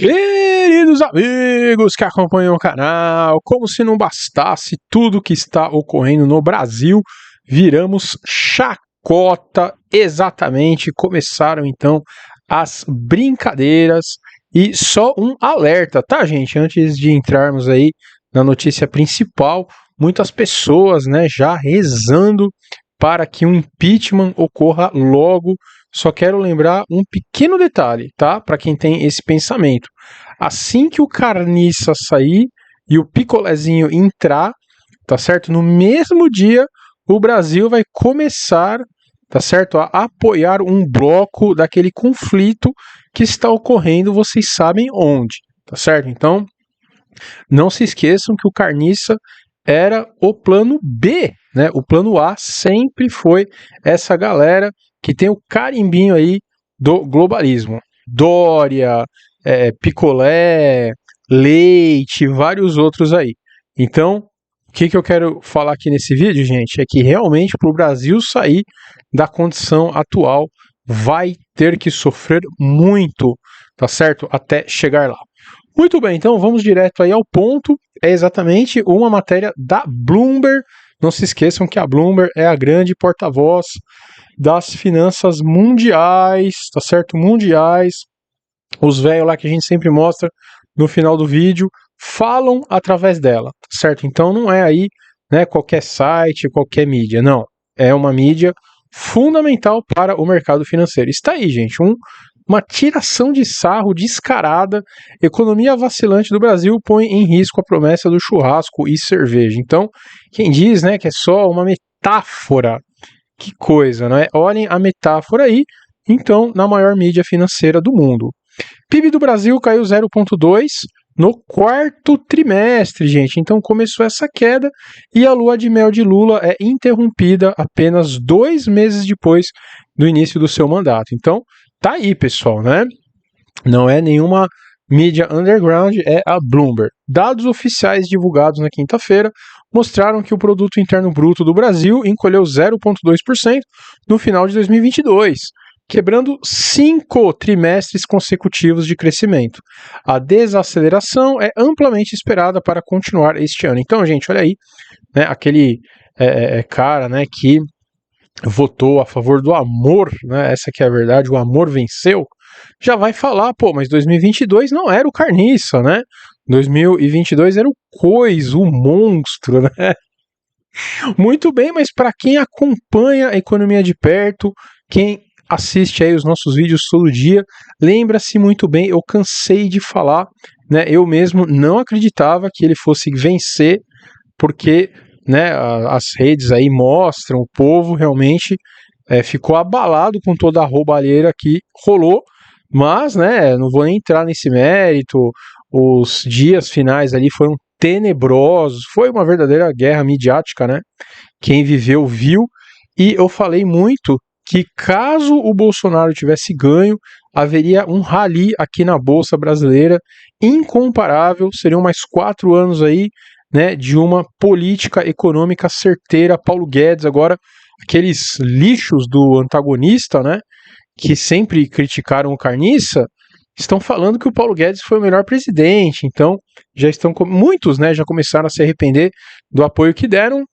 Queridos amigos que acompanham o canal, como se não bastasse tudo que está ocorrendo no Brasil, viramos chacota exatamente. Começaram então as brincadeiras e só um alerta, tá, gente? Antes de entrarmos aí na notícia principal, muitas pessoas, né, já rezando para que um impeachment ocorra logo. Só quero lembrar um pequeno detalhe, tá? Para quem tem esse pensamento. Assim que o Carniça sair e o Picolézinho entrar, tá certo? No mesmo dia, o Brasil vai começar, tá certo? A apoiar um bloco daquele conflito que está ocorrendo, vocês sabem onde, tá certo? Então, não se esqueçam que o Carniça era o plano B, né? O plano A sempre foi essa galera que tem o carimbinho aí do globalismo. Dória, Picolé, Leite, vários outros aí. Então, o que eu quero falar aqui nesse vídeo, gente, é que realmente para o Brasil sair da condição atual, vai ter que sofrer muito, tá certo? Até chegar lá. Muito bem, então vamos direto aí ao ponto. É exatamente uma matéria da Bloomberg. Não se esqueçam que a Bloomberg é a grande porta-voz das finanças mundiais, tá certo? Mundiais. Os velhos lá que a gente sempre mostra no final do vídeo falam através dela, tá certo? Então não é aí, né, qualquer site, qualquer mídia, não. É uma mídia fundamental para o mercado financeiro. Está aí, gente, uma tiração de sarro descarada. Economia vacilante do Brasil põe em risco a promessa do churrasco e cerveja. Então, quem diz, né, que é só uma metáfora, que coisa, né? Olhem a metáfora aí, então, na maior mídia financeira do mundo. PIB do Brasil caiu 0,2 no quarto trimestre, gente. Então começou essa queda e a lua de mel de Lula é interrompida apenas 2 meses depois do início do seu mandato. Então, tá aí, pessoal, né? Não é nenhuma mídia underground, é a Bloomberg. Dados oficiais divulgados na quinta-feira mostraram que o Produto Interno Bruto do Brasil encolheu 0,2% no final de 2022, quebrando 5 trimestres consecutivos de crescimento. A desaceleração é amplamente esperada para continuar este ano. Então, gente, olha aí, né, aquele cara, né, que votou a favor do amor, né, essa que é a verdade, o amor venceu, já vai falar, pô, mas 2022 não era o Carniça, né? 2022 era o Cois, o monstro, né? Muito bem, mas para quem acompanha a economia de perto, quem assiste aí os nossos vídeos todo dia, lembra-se muito bem, eu cansei de falar, né? Eu mesmo não acreditava que ele fosse vencer, porque, né, as redes aí mostram, o povo realmente ficou abalado com toda a roubalheira que rolou. Mas, né, não vou nem entrar nesse mérito, os dias finais ali foram tenebrosos, foi uma verdadeira guerra midiática, né? Quem viveu viu, e eu falei muito que caso o Bolsonaro tivesse ganho, haveria um rally aqui na Bolsa Brasileira incomparável, seriam mais 4 anos aí, né, de uma política econômica certeira. Paulo Guedes, agora, aqueles lixos do antagonista, né, que sempre criticaram o Carniça, estão falando que o Paulo Guedes foi o melhor presidente. Então, já estão muitos, né, já começaram a se arrepender do apoio que deram,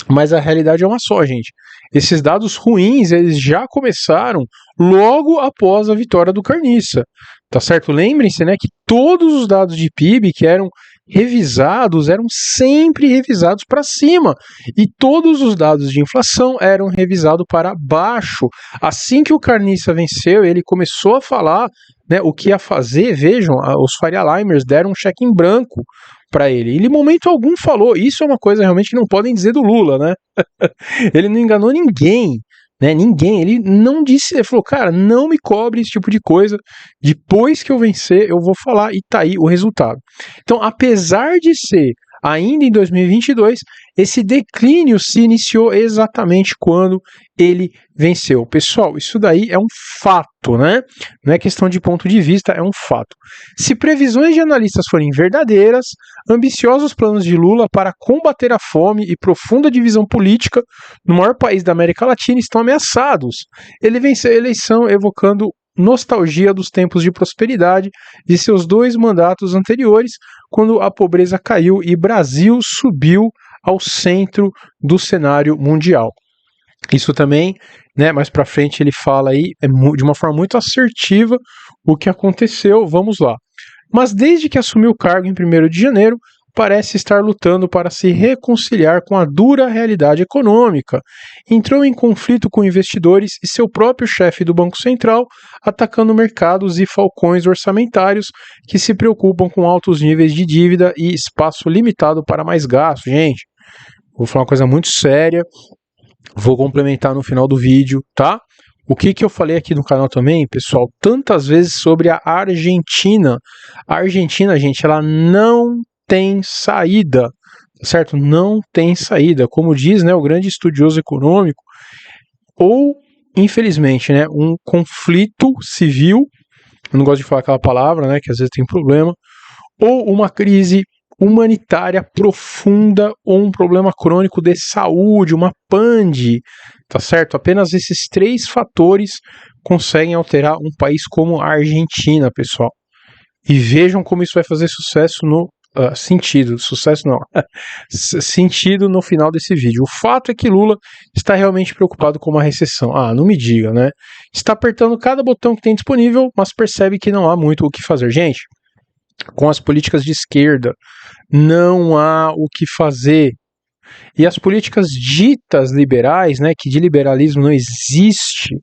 mas a realidade é uma só, gente. Esses dados ruins, eles já começaram logo após a vitória do Carniça, tá certo? Lembrem-se, né, que todos os dados de PIB que eram revisados eram sempre revisados para cima, e todos os dados de inflação eram revisados para baixo. Assim que o Carniça venceu, ele começou a falar, né, o que ia fazer. Vejam, os Faria Limers deram um cheque em branco para ele. Ele, em momento algum, falou. Isso é uma coisa realmente que não podem dizer do Lula, né? Ele não enganou ninguém, né? Ninguém. Ele não disse, ele falou, cara, não me cobre esse tipo de coisa. Depois que eu vencer, eu vou falar, e tá aí o resultado. Então, apesar de ser ainda em 2022, esse declínio se iniciou exatamente quando ele venceu. Pessoal, isso daí é um fato, né? Não é questão de ponto de vista, é um fato. Se previsões de analistas forem verdadeiras, ambiciosos planos de Lula para combater a fome e profunda divisão política no maior país da América Latina estão ameaçados. Ele venceu a eleição evocando nostalgia dos tempos de prosperidade de seus 2 mandatos anteriores, quando a pobreza caiu e Brasil subiu ao centro do cenário mundial. Isso também, né, mais para frente ele fala aí de uma forma muito assertiva o que aconteceu, vamos lá. Mas desde que assumiu o cargo em 1º de janeiro, parece estar lutando para se reconciliar com a dura realidade econômica. Entrou em conflito com investidores e seu próprio chefe do Banco Central, atacando mercados e falcões orçamentários que se preocupam com altos níveis de dívida e espaço limitado para mais gastos. Gente, vou falar uma coisa muito séria, vou complementar no final do vídeo, tá? O que eu falei aqui no canal também, pessoal, tantas vezes sobre a Argentina. A Argentina, gente, ela não tem saída, certo? Não tem saída. Como diz, né, o grande estudioso econômico, ou, infelizmente, né, um conflito civil, eu não gosto de falar aquela palavra, né, que às vezes tem problema, ou uma crise humanitária profunda ou um problema crônico de saúde, uma PANDE, tá certo? Apenas esses 3 fatores conseguem alterar um país como a Argentina, pessoal. E vejam como isso vai fazer sucesso no sentido no final desse vídeo. O fato é que Lula está realmente preocupado com uma recessão. Ah, não me diga, né? Está apertando cada botão que tem disponível, mas percebe que não há muito o que fazer. Gente, com as políticas de esquerda, não há o que fazer. E as políticas ditas liberais, né, que de liberalismo não existe.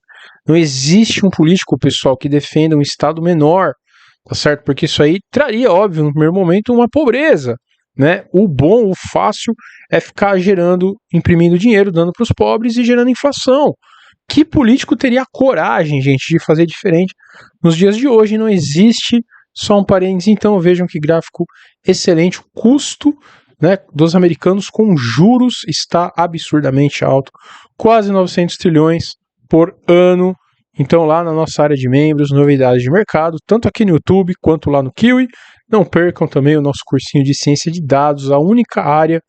Não existe um político, pessoal, que defenda um Estado menor, tá certo? Porque isso aí traria, óbvio, no primeiro momento, uma pobreza, né? O bom, o fácil é ficar imprimindo dinheiro, dando para os pobres e gerando inflação. Que político teria a coragem, gente, de fazer diferente nos dias de hoje? Não existe. Só um parênteses, então, vejam que gráfico excelente. O custo, né, dos americanos com juros está absurdamente alto, quase 900 trilhões por ano. Então, lá na nossa área de membros, novidades de mercado, tanto aqui no YouTube quanto lá no Kiwi. Não percam também o nosso cursinho de ciência de dados, a única área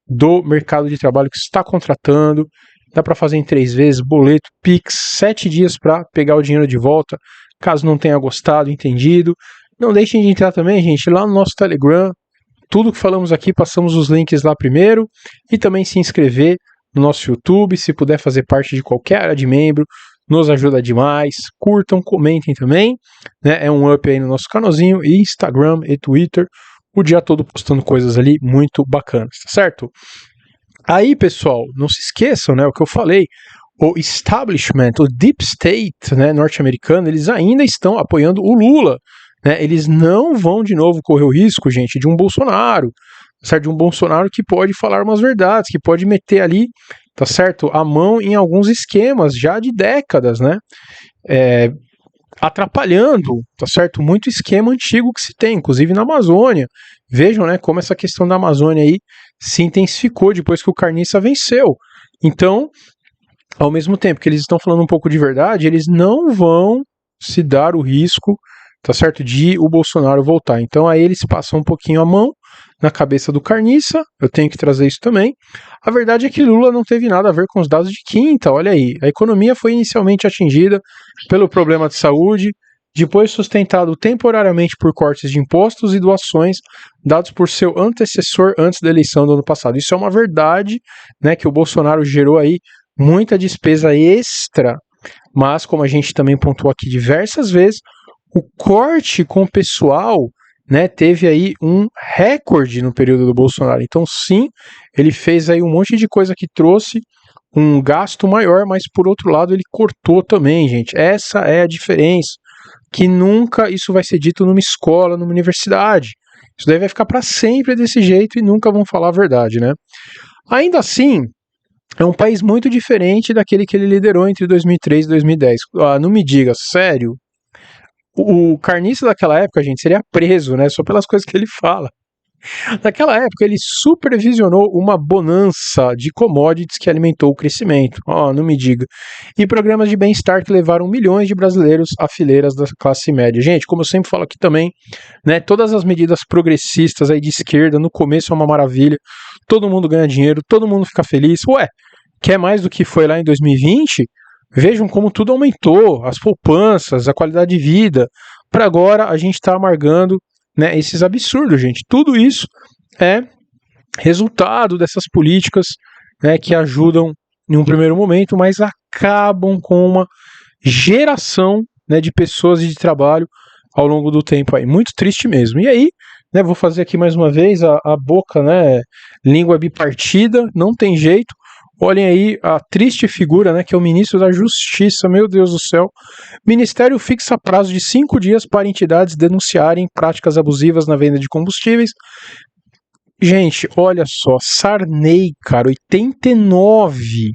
do mercado de trabalho que está contratando. Dá para fazer em 3 vezes, boleto, Pix, 7 dias para pegar o dinheiro de volta, caso não tenha gostado, entendido. Não deixem de entrar também, gente, lá no nosso Telegram. Tudo que falamos aqui, passamos os links lá primeiro. E também se inscrever no nosso YouTube, se puder fazer parte de qualquer área de membro, nos ajuda demais. Curtam, comentem também, né? É um up aí no nosso canalzinho, e Instagram e Twitter, o dia todo postando coisas ali muito bacanas, tá certo? Aí, pessoal, não se esqueçam, né, o que eu falei, o establishment, o deep state, né, norte-americano, eles ainda estão apoiando o Lula, né? Eles não vão de novo correr o risco, gente, de um Bolsonaro, certo? De um Bolsonaro que pode falar umas verdades, que pode meter ali, tá certo, a mão em alguns esquemas já de décadas, né? Atrapalhando, tá certo, muito esquema antigo que se tem, inclusive na Amazônia. Vejam, né, como essa questão da Amazônia aí se intensificou depois que o Carniça venceu. Então, ao mesmo tempo que eles estão falando um pouco de verdade, eles não vão se dar o risco, tá certo, de o Bolsonaro voltar. Então aí eles passam um pouquinho a mão na cabeça do Carniça, eu tenho que trazer isso também. A verdade é que Lula não teve nada a ver com os dados de quinta, olha aí. A economia foi inicialmente atingida pelo problema de saúde, depois sustentado temporariamente por cortes de impostos e doações dados por seu antecessor antes da eleição do ano passado. Isso é uma verdade, né, que o Bolsonaro gerou aí muita despesa extra, mas como a gente também pontuou aqui diversas vezes, o corte com o pessoal, né, teve aí um recorde no período do Bolsonaro. Então sim, ele fez aí um monte de coisa que trouxe um gasto maior, mas por outro lado ele cortou também, gente. Essa é a diferença, que nunca isso vai ser dito numa escola, numa universidade. Isso daí vai ficar para sempre desse jeito e nunca vão falar a verdade, né? Ainda assim, é um país muito diferente daquele que ele liderou entre 2003 e 2010. Ah, não me diga, sério? O Carniça daquela época, gente, seria preso, né? Só pelas coisas que ele fala. Naquela época, ele supervisionou uma bonança de commodities que alimentou o crescimento. Não me diga. E programas de bem-estar que levaram milhões de brasileiros a fileiras da classe média. Gente, como eu sempre falo aqui também, né? Todas as medidas progressistas aí de esquerda, no começo é uma maravilha. Todo mundo ganha dinheiro, todo mundo fica feliz. Ué, quer mais do que foi lá em 2020? Vejam como tudo aumentou, as poupanças, a qualidade de vida, para agora a gente está amargando, né, esses absurdos, gente. Tudo isso é resultado dessas políticas, né, que ajudam em um primeiro momento, mas acabam com uma geração, né, de pessoas e de trabalho ao longo do tempo aí. Muito triste mesmo. E aí, né, vou fazer aqui mais uma vez a boca, né, língua bipartida, não tem jeito. Olhem aí a triste figura, né, que é o ministro da Justiça, meu Deus do céu. Ministério fixa prazo de 5 dias para entidades denunciarem práticas abusivas na venda de combustíveis. Gente, olha só, Sarney, cara, 89,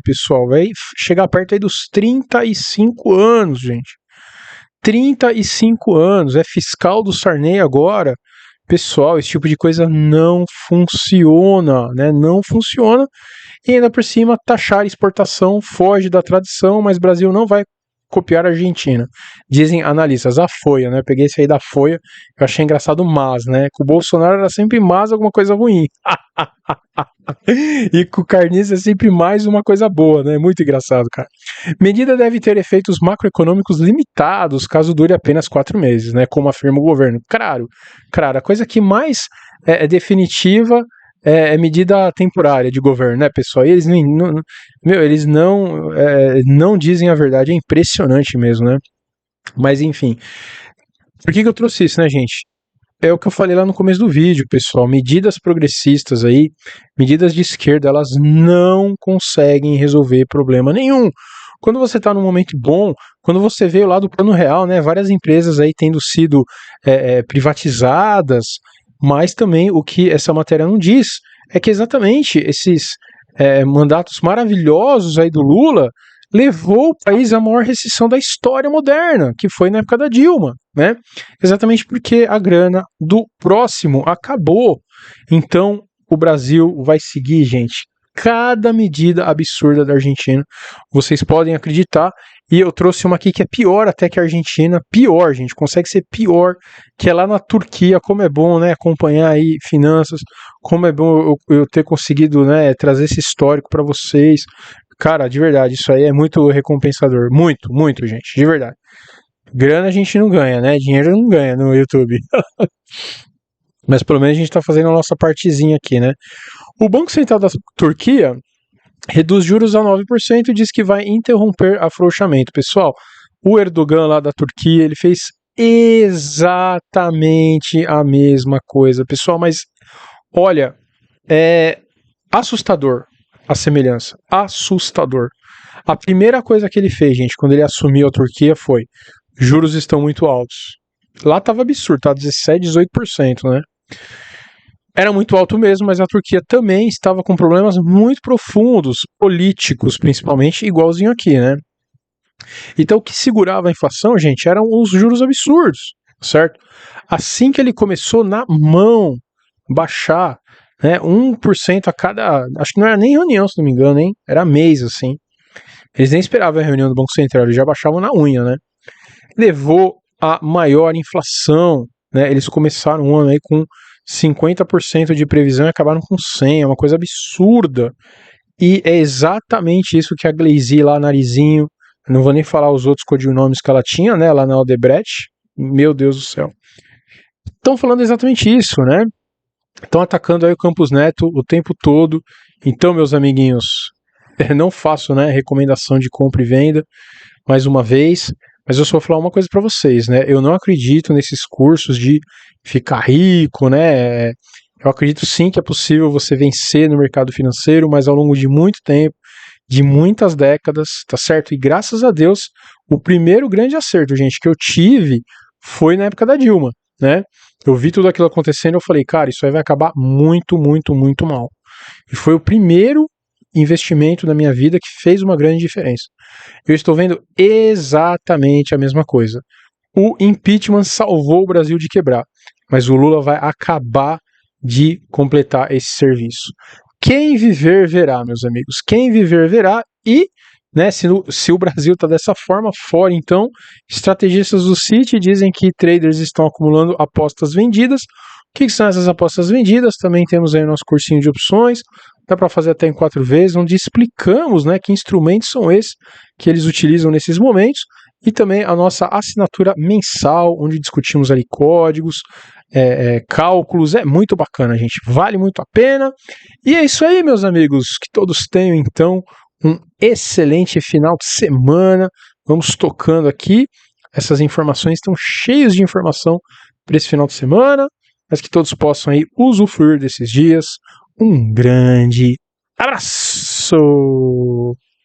pessoal, vai chegar perto aí dos 35 anos, gente. 35 anos, é fiscal do Sarney agora. Pessoal, esse tipo de coisa não funciona, né? Não funciona. E ainda por cima, taxar exportação foge da tradição, mas Brasil não vai copiar a Argentina. Dizem analistas, a Folha, né? Peguei esse aí da Folha, eu achei engraçado, mas, né? Com o Bolsonaro era sempre mais alguma coisa ruim. E com o Carniça é sempre mais uma coisa boa, né? Muito engraçado, cara. Medida deve ter efeitos macroeconômicos limitados caso dure apenas 4 meses, né? Como afirma o governo. Claro, a coisa que mais é definitiva é medida temporária de governo, né, pessoal? E eles não dizem a verdade, é impressionante mesmo, né? Mas enfim, por que eu trouxe isso, né, gente? É o que eu falei lá no começo do vídeo, pessoal. Medidas progressistas aí, medidas de esquerda, elas não conseguem resolver problema nenhum. Quando você está num momento bom, quando você vê lá do plano real, né, várias empresas aí tendo sido privatizadas, mas também o que essa matéria não diz é que exatamente esses mandatos maravilhosos aí do Lula levou o país à maior recessão da história moderna, que foi na época da Dilma, né? Exatamente porque a grana do próximo acabou. Então, o Brasil vai seguir, gente, cada medida absurda da Argentina. Vocês podem acreditar. E eu trouxe uma aqui que é pior até que a Argentina. Pior, gente, consegue ser pior, que é lá na Turquia. Como é bom, né, acompanhar aí finanças. Como é bom eu ter conseguido, né, trazer esse histórico para vocês. Cara, de verdade, isso aí é muito recompensador. Muito, muito, gente, de verdade. Grana a gente não ganha, né? Dinheiro não ganha no YouTube. Mas pelo menos a gente tá fazendo a nossa partezinha aqui, né? O Banco Central da Turquia reduz juros a 9% e diz que vai interromper afrouxamento. Pessoal, o Erdogan lá da Turquia, ele fez exatamente a mesma coisa. Pessoal, mas olha, é assustador a semelhança. Assustador. A primeira coisa que ele fez, gente, quando ele assumiu a Turquia foi: juros estão muito altos. Lá tava absurdo, tá 17, 18%, né? Era muito alto mesmo, mas a Turquia também estava com problemas muito profundos, políticos principalmente, igualzinho aqui, né? Então o que segurava a inflação, gente, eram os juros absurdos, certo? Assim que ele começou na mão baixar, né, 1% a cada, acho que não era nem reunião, se não me engano, hein? Era mês, assim. Eles nem esperavam a reunião do Banco Central, eles já baixavam na unha, né? Levou a maior inflação, né? Eles começaram um ano aí com 50% de previsão e acabaram com 100%, é uma coisa absurda. E é exatamente isso que a Glazy lá, Narizinho, não vou nem falar os outros codinomes que ela tinha, né, lá na Odebrecht, meu Deus do céu. Estão falando exatamente isso, né? Estão atacando aí o Campos Neto o tempo todo. Então, meus amiguinhos, não faço, né, recomendação de compra e venda, mais uma vez, mas eu só vou falar uma coisa para vocês, né? Eu não acredito nesses cursos de ficar rico, né? Eu acredito sim que é possível você vencer no mercado financeiro, mas ao longo de muito tempo, de muitas décadas, tá certo? E graças a Deus, o primeiro grande acerto, gente, que eu tive foi na época da Dilma, né? Eu vi tudo aquilo acontecendo e eu falei, cara, isso aí vai acabar muito, muito, muito mal. E foi o primeiro investimento na minha vida que fez uma grande diferença. Eu estou vendo exatamente a mesma coisa. O impeachment salvou o Brasil de quebrar, mas o Lula vai acabar de completar esse serviço. Quem viver verá, meus amigos. Quem viver verá. E, né, se o Brasil está dessa forma, fora então, estrategistas do Citi dizem que traders estão acumulando apostas vendidas, que são essas apostas vendidas? Também temos aí o nosso cursinho de opções, dá para fazer até em 4 vezes, onde explicamos, né, que instrumentos são esses que eles utilizam nesses momentos, e também a nossa assinatura mensal, onde discutimos ali códigos, cálculos, é muito bacana, gente, vale muito a pena. E é isso aí, meus amigos, que todos tenham então um excelente final de semana. Vamos tocando aqui, essas informações estão cheias de informação para esse final de semana, mas que todos possam aí usufruir desses dias. Um grande abraço!